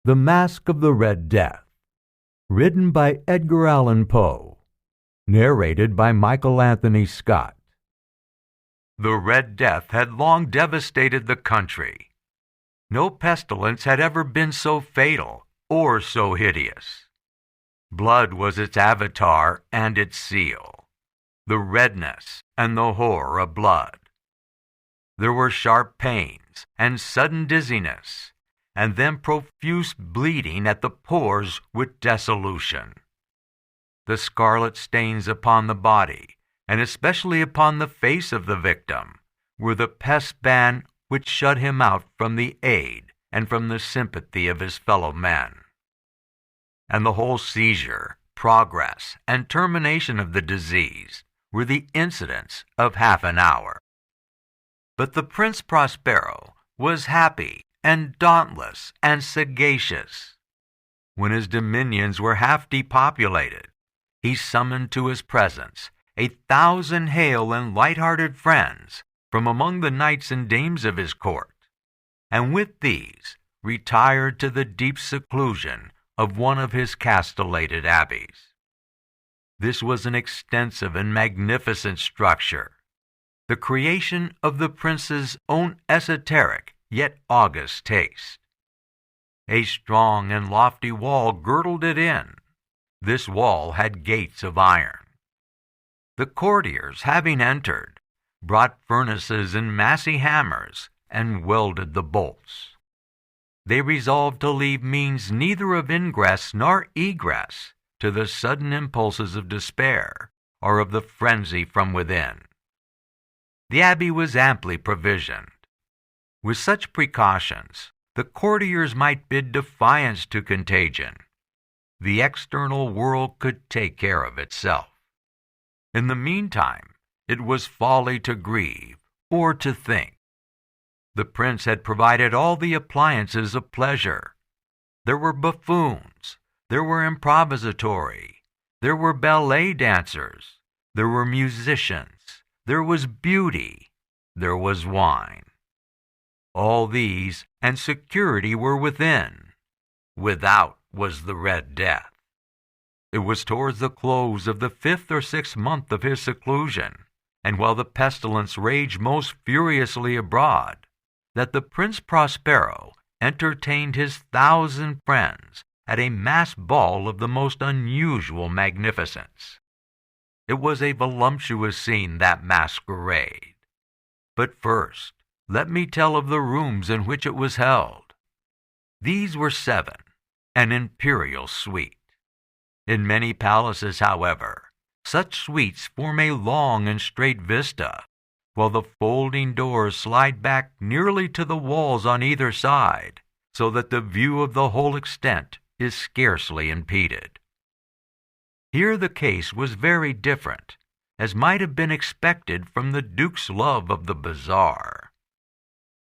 The Masque of the Red Death, written by Edgar Allan Poe, narrated by Michael Anthony Scott. The Red Death had long devastated the country. No pestilence had ever been so fatal or so hideous. Blood was its avatar and its seal, the redness and the horror of blood. There were sharp pains and sudden dizziness, and then profuse bleeding at the pores with dissolution. The scarlet stains upon the body, and especially upon the face of the victim, were the pest ban which shut him out from the aid and from the sympathy of his fellow men. And the whole seizure, progress, and termination of the disease were the incidents of half an hour. But the Prince Prospero was happy and dauntless and sagacious. When his dominions were half depopulated, he summoned to his presence 1,000 hale and light-hearted friends from among the knights and dames of his court, and with these retired to the deep seclusion of one of his castellated abbeys. This was an extensive and magnificent structure, the creation of the prince's own esoteric yet august taste. A strong and lofty wall girdled it in. This wall had gates of iron. The courtiers, having entered, brought furnaces and massy hammers and welded the bolts. They resolved to leave means neither of ingress nor egress to the sudden impulses of despair or of the frenzy from within. The abbey was amply provisioned. With such precautions, the courtiers might bid defiance to contagion. The external world could take care of itself. In the meantime, it was folly to grieve or to think. The prince had provided all the appliances of pleasure. There were buffoons, there were improvisatori, there were ballet dancers, there were musicians, there was beauty, there was wine. All these and security were within. Without was the Red Death. It was towards the close of the 5th or 6th month of his seclusion, and while the pestilence raged most furiously abroad, that the Prince Prospero entertained his 1,000 friends at a masked ball of the most unusual magnificence. It was a voluptuous scene, that masquerade. But first, let me tell of the rooms in which it was held. These were 7, an imperial suite. In many palaces, however, such suites form a long and straight vista, while the folding doors slide back nearly to the walls on either side, so that the view of the whole extent is scarcely impeded. Here the case was very different, as might have been expected from the Duke's love of the bizarre.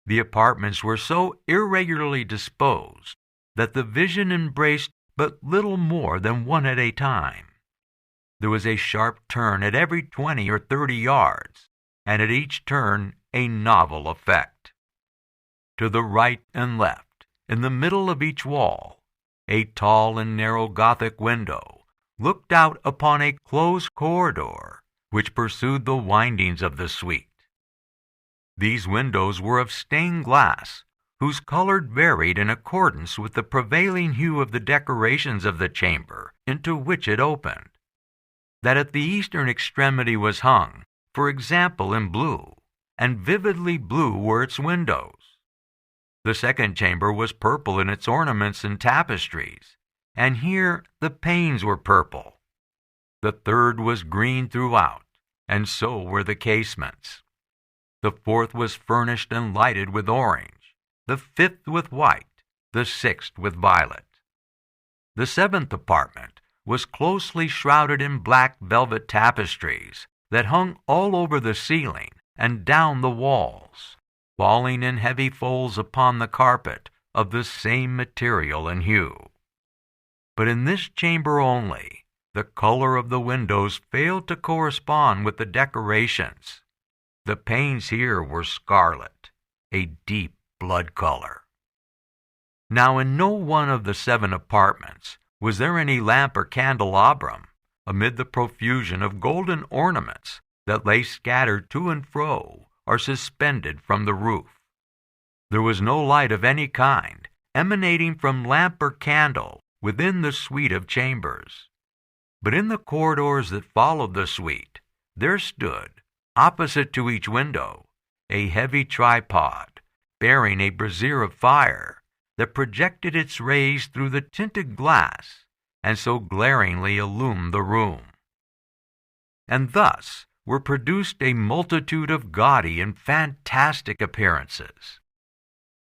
The apartments were so irregularly disposed that the vision embraced but little more than one at a time. There was a sharp turn at every 20 or 30 yards, and at each turn a novel effect. To the right and left, in the middle of each wall, a tall and narrow Gothic window looked out upon a closed corridor which pursued the windings of the suite. These windows were of stained glass, whose color varied in accordance with the prevailing hue of the decorations of the chamber into which it opened. That at the eastern extremity was hung, for example, in blue, and vividly blue were its windows. The second chamber was purple in its ornaments and tapestries, and here the panes were purple. The third was green throughout, and so were the casements. The fourth was furnished and lighted with orange, the 5th with white, the 6th with violet. The 7th apartment was closely shrouded in black velvet tapestries that hung all over the ceiling and down the walls, falling in heavy folds upon the carpet of the same material and hue. But in this chamber only, the color of the windows failed to correspond with the decorations. The panes here were scarlet, a deep blood color. Now in no one of the 7 apartments was there any lamp or candelabrum, amid the profusion of golden ornaments that lay scattered to and fro or suspended from the roof. There was no light of any kind emanating from lamp or candle within the suite of chambers. But in the corridors that followed the suite, there stood, opposite to each window, a heavy tripod bearing a brazier of fire that projected its rays through the tinted glass and so glaringly illumined the room. And thus were produced a multitude of gaudy and fantastic appearances.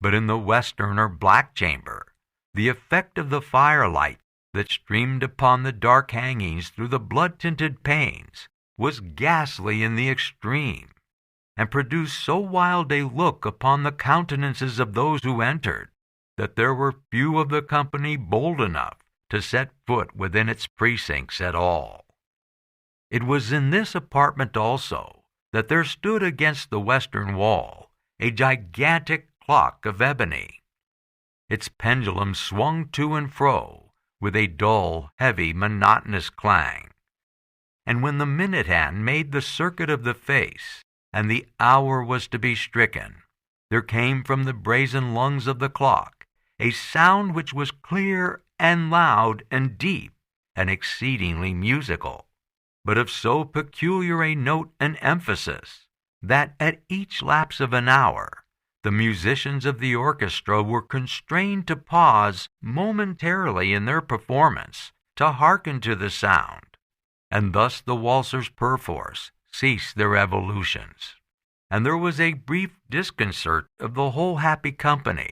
But in the western or black chamber, the effect of the firelight that streamed upon the dark hangings through the blood-tinted panes was ghastly in the extreme, and produced so wild a look upon the countenances of those who entered, that there were few of the company bold enough to set foot within its precincts at all. It was in this apartment also that there stood against the western wall a gigantic clock of ebony. Its pendulum swung to and fro with a dull, heavy, monotonous clang. And when the minute hand made the circuit of the face, and the hour was to be stricken, there came from the brazen lungs of the clock a sound which was clear and loud and deep and exceedingly musical, but of so peculiar a note and emphasis that at each lapse of an hour the musicians of the orchestra were constrained to pause momentarily in their performance to hearken to the sound, and thus the waltzers perforce ceased their evolutions, and there was a brief disconcert of the whole happy company.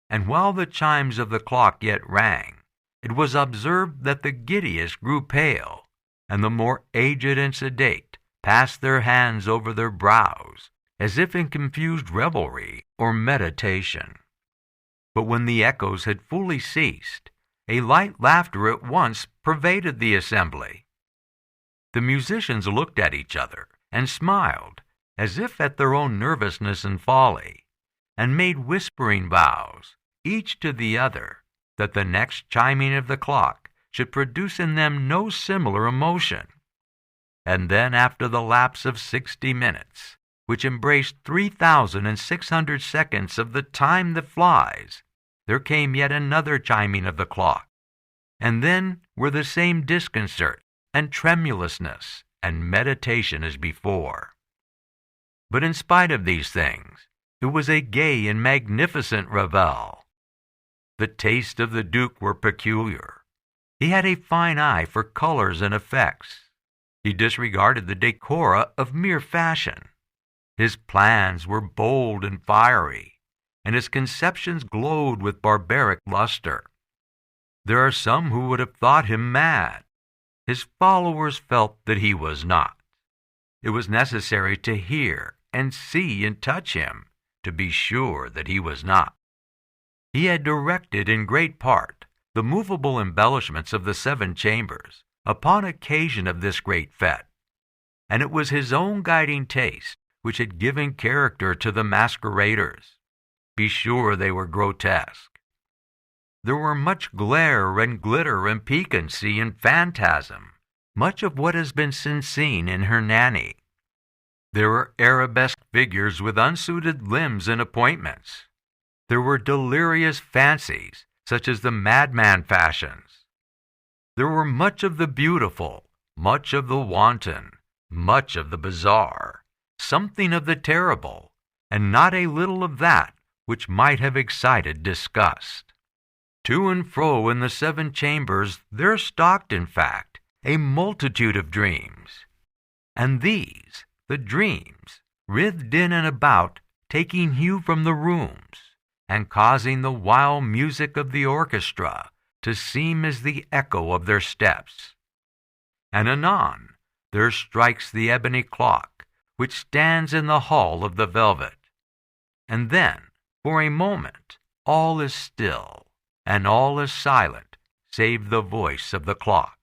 And while the chimes of the clock yet rang, it was observed that the giddiest grew pale, and the more aged and sedate passed their hands over their brows, as if in confused revelry or meditation. But when the echoes had fully ceased, a light laughter at once pervaded the assembly. The musicians looked at each other and smiled, as if at their own nervousness and folly, and made whispering vows, each to the other, that the next chiming of the clock should produce in them no similar emotion. And then, after the lapse of 60 minutes, which embraced 3,600 seconds of the time that flies, there came yet another chiming of the clock, and then were the same disconcert and tremulousness and meditation as before. But in spite of these things, it was a gay and magnificent revel. The tastes of the Duke were peculiar. He had a fine eye for colors and effects. He disregarded the decora of mere fashion. His plans were bold and fiery, and his conceptions glowed with barbaric luster. There are some who would have thought him mad. His followers felt that he was not. It was necessary to hear and see and touch him to be sure that he was not. He had directed in great part the movable embellishments of the 7 chambers upon occasion of this great fete, and it was his own guiding taste which had given character to the masqueraders. Be sure they were grotesque. There were much glare and glitter and piquancy and phantasm, much of what has been since seen in Hernani. There were arabesque figures with unsuited limbs and appointments. There were delirious fancies, such as the madman fashions. There were much of the beautiful, much of the wanton, much of the bizarre, something of the terrible, and not a little of that which might have excited disgust. To and fro in the 7 chambers there stalked, in fact, a multitude of dreams. And these, the dreams, writhed in and about, taking hue from the rooms, and causing the wild music of the orchestra to seem as the echo of their steps. And anon there strikes the ebony clock, which stands in the hall of the velvet. And then, for a moment, all is still, and all is silent, save the voice of the clock.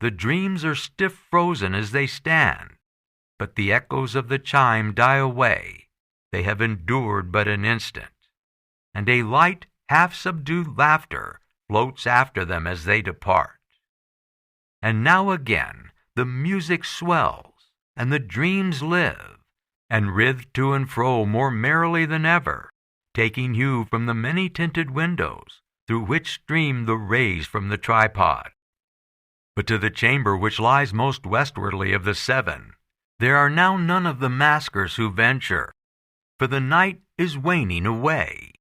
The dreams are stiff frozen as they stand, but the echoes of the chime die away. They have endured but an instant, and a light half-subdued laughter floats after them as they depart. And now again the music swells, and the dreams live, and writhe to and fro more merrily than ever, taking hue from the many-tinted windows through which stream the rays from the tripod. But to the chamber which lies most westwardly of the seven, there are now none of the maskers who venture, for the night is waning away,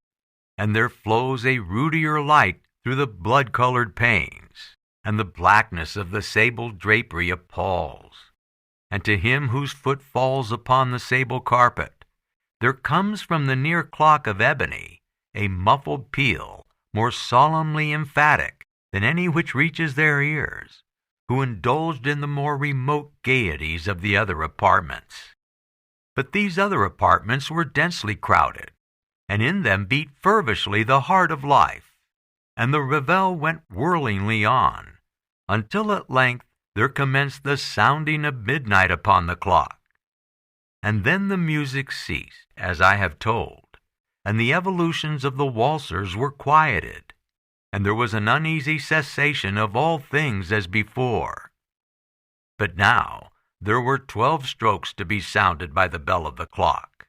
and there flows a ruddier light through the blood-colored panes, and the blackness of the sable drapery appalls. And to him whose foot falls upon the sable carpet, there comes from the near clock of ebony a muffled peal more solemnly emphatic than any which reaches their ears, who indulged in the more remote gaieties of the other apartments. But these other apartments were densely crowded, and in them beat fervishly the heart of life, and the revel went whirlingly on, until at length there commenced the sounding of midnight upon the clock. And then the music ceased, as I have told, and the evolutions of the waltzers were quieted, and there was an uneasy cessation of all things as before. But now there were 12 strokes to be sounded by the bell of the clock.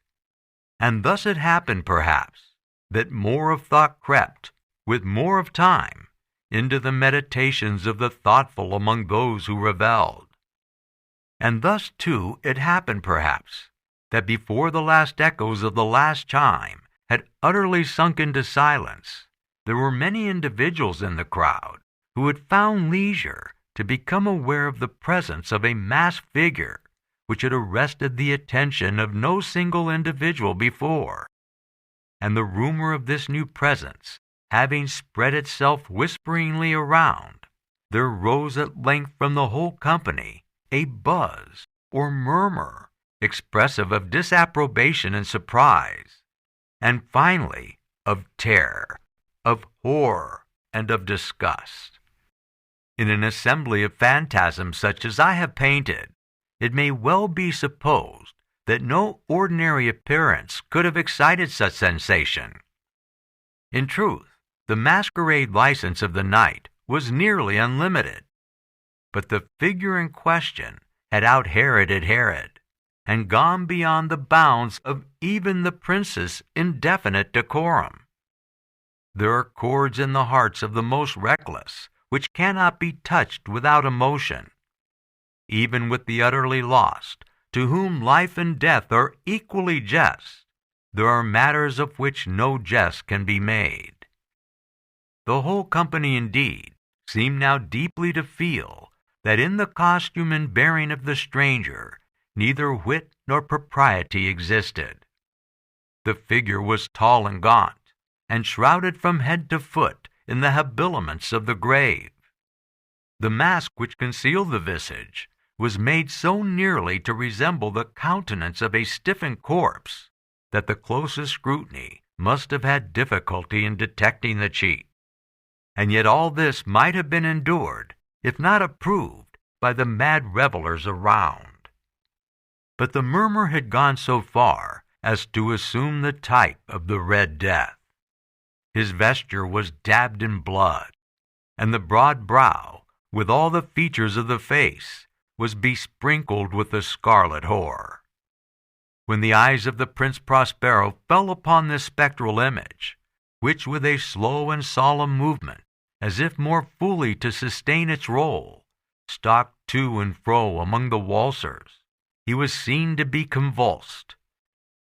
And thus it happened, perhaps, that more of thought crept, with more of time, into the meditations of the thoughtful among those who revelled. And thus, too, it happened, perhaps, that before the last echoes of the last chime had utterly sunk into silence, there were many individuals in the crowd who had found leisure to become aware of the presence of a masked figure which had arrested the attention of no single individual before. And the rumor of this new presence having spread itself whisperingly around, there rose at length from the whole company a buzz or murmur expressive of disapprobation and surprise, and finally of terror, of horror, and of disgust. In an assembly of phantasms such as I have painted, it may well be supposed that no ordinary appearance could have excited such sensation. In truth, the masquerade license of the night was nearly unlimited, but the figure in question had out-Heroded Herod, and gone beyond the bounds of even the prince's indefinite decorum. There are chords in the hearts of the most reckless which cannot be touched without emotion. Even with the utterly lost, to whom life and death are equally jest, there are matters of which no jest can be made. The whole company, indeed, seemed now deeply to feel that in the costume and bearing of the stranger neither wit nor propriety existed. The figure was tall and gaunt, and shrouded from head to foot in the habiliments of the grave. The mask which concealed the visage was made so nearly to resemble the countenance of a stiffened corpse that the closest scrutiny must have had difficulty in detecting the cheat. And yet all this might have been endured, if not approved, by the mad revelers around. But the murmur had gone so far as to assume the type of the Red Death. His vesture was dabbed in blood, and the broad brow, with all the features of the face, was besprinkled with the scarlet horror. When the eyes of the Prince Prospero fell upon this spectral image, which with a slow and solemn movement, as if more fully to sustain its role, stalked to and fro among the waltzers, he was seen to be convulsed,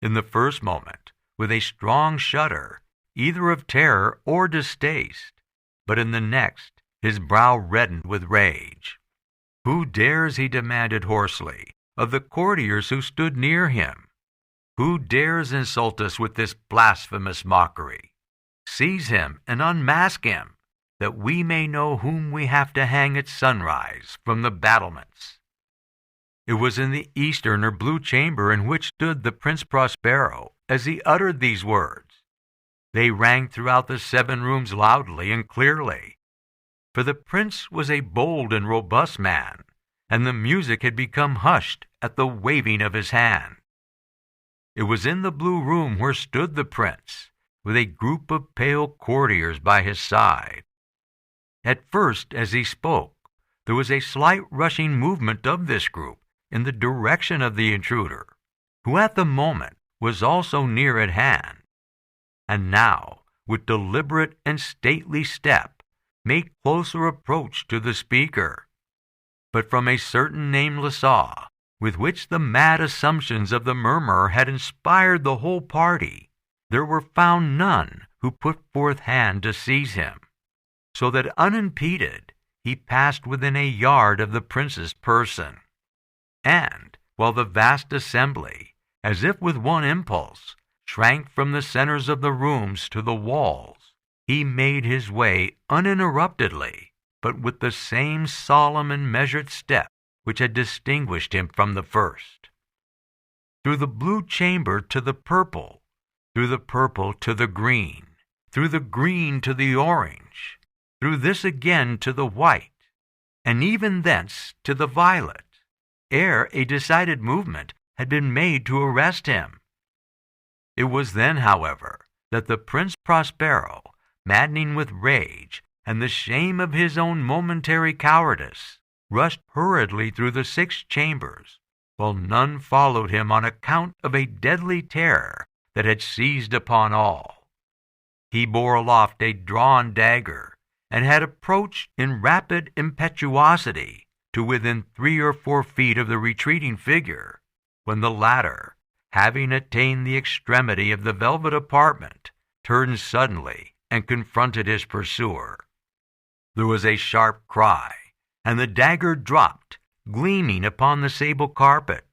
in the first moment, with a strong shudder, either of terror or distaste, but in the next, his brow reddened with rage. "Who dares," he demanded hoarsely, of the courtiers who stood near him, "who dares insult us with this blasphemous mockery? Seize him and unmask him, that we may know whom we have to hang at sunrise from the battlements." It was in the eastern or blue chamber in which stood the Prince Prospero as he uttered these words. They rang throughout the 7 rooms loudly and clearly, for the prince was a bold and robust man, and the music had become hushed at the waving of his hand. It was in the blue room where stood the prince, with a group of pale courtiers by his side. At first, as he spoke, there was a slight rushing movement of this group in the direction of the intruder, who at the moment was also near at hand, and now, with deliberate and stately step, made closer approach to the speaker. But from a certain nameless awe, with which the mad assumptions of the murmurer had inspired the whole party, there were found none who put forth hand to seize him, so that unimpeded he passed within a yard of the prince's person. And, while the vast assembly, as if with one impulse, shrank from the centers of the rooms to the walls, he made his way uninterruptedly, but with the same solemn and measured step which had distinguished him from the first. Through the blue chamber to the purple, through the purple to the green, through the green to the orange, through this again to the white, and even thence to the violet, ere a decided movement had been made to arrest him. It was then, however, that the Prince Prospero, maddening with rage and the shame of his own momentary cowardice, rushed hurriedly through the 6 chambers, while none followed him on account of a deadly terror that had seized upon all. He bore aloft a drawn dagger, and had approached in rapid impetuosity to within 3 or 4 feet of the retreating figure, when the latter, having attained the extremity of the velvet apartment, turned suddenly and confronted his pursuer. There was a sharp cry, and the dagger dropped, gleaming upon the sable carpet,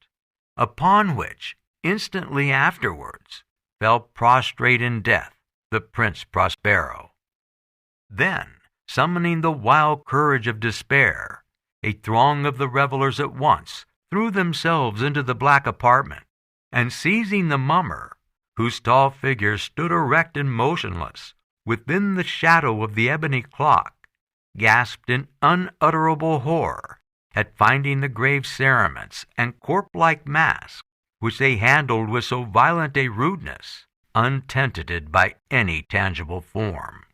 upon which, instantly afterwards, fell prostrate in death the Prince Prospero. Then, summoning the wild courage of despair, a throng of the revelers at once threw themselves into the black apartment, and seizing the mummer, whose tall figure stood erect and motionless within the shadow of the ebony clock, gasped in unutterable horror at finding the grave cerements and corpse-like mask, which they handled with so violent a rudeness, untenanted by any tangible form.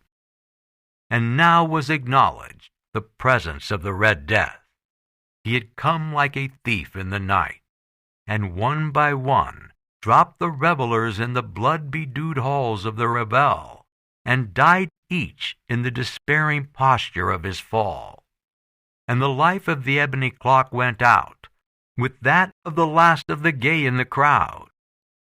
And now was acknowledged the presence of the Red Death. He had come like a thief in the night, and one by one dropped the revelers in the blood-bedewed halls of the revel, and died each in the despairing posture of his fall. And the life of the ebony clock went out, with that of the last of the gay in the crowd,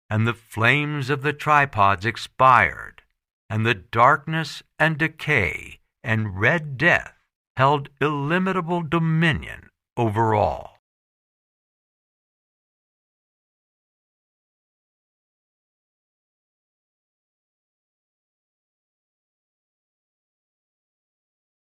and the flames of the tripods expired, and the darkness and decay and Red Death held illimitable dominion over all.